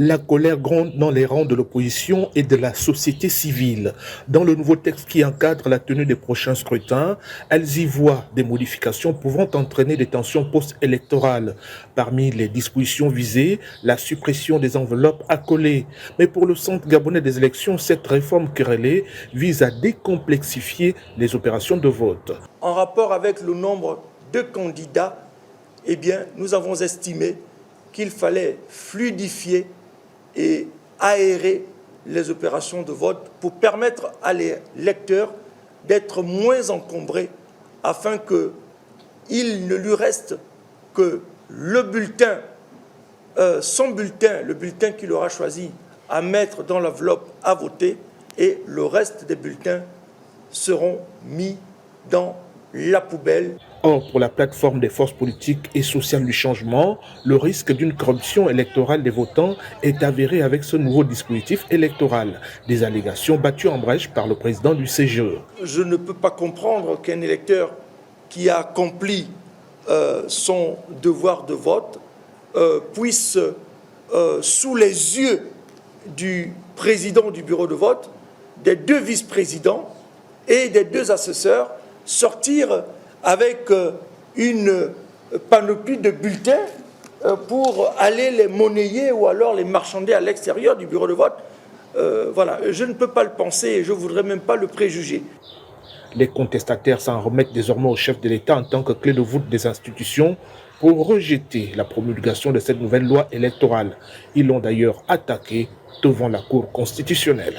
La colère gronde dans les rangs de l'opposition et de la société civile. Dans le nouveau texte qui encadre la tenue des prochains scrutins, elles y voient des modifications pouvant entraîner des tensions post-électorales. Parmi les dispositions visées, la suppression des enveloppes accolées. Mais pour le Centre gabonais des élections, cette réforme querellée vise à décomplexifier les opérations de vote. En rapport avec le nombre de candidats, nous avons estimé qu'il fallait fluidifier et aérer les opérations de vote pour permettre à les lecteurs d'être moins encombrés afin qu'il ne lui reste que le bulletin, son bulletin, le bulletin qu'il aura choisi à mettre dans l'enveloppe à voter, et le reste des bulletins seront mis dans la poubelle. Or, pour la plateforme des forces politiques et sociales du changement, le risque d'une corruption électorale des votants est avéré avec ce nouveau dispositif électoral. Des allégations battues en brèche par le président du CGE. Je ne peux pas comprendre qu'un électeur qui a accompli son devoir de vote puisse, sous les yeux du président du bureau de vote, des deux vice-présidents et des deux assesseurs, sortir avec une panoplie de bulletins pour aller les monnayer ou alors les marchander à l'extérieur du bureau de vote. Voilà, je ne peux pas le penser et je ne voudrais même pas le préjuger. Les contestataires s'en remettent désormais au chef de l'État en tant que clé de voûte des institutions pour rejeter la promulgation de cette nouvelle loi électorale. Ils l'ont d'ailleurs attaqué devant la Cour constitutionnelle.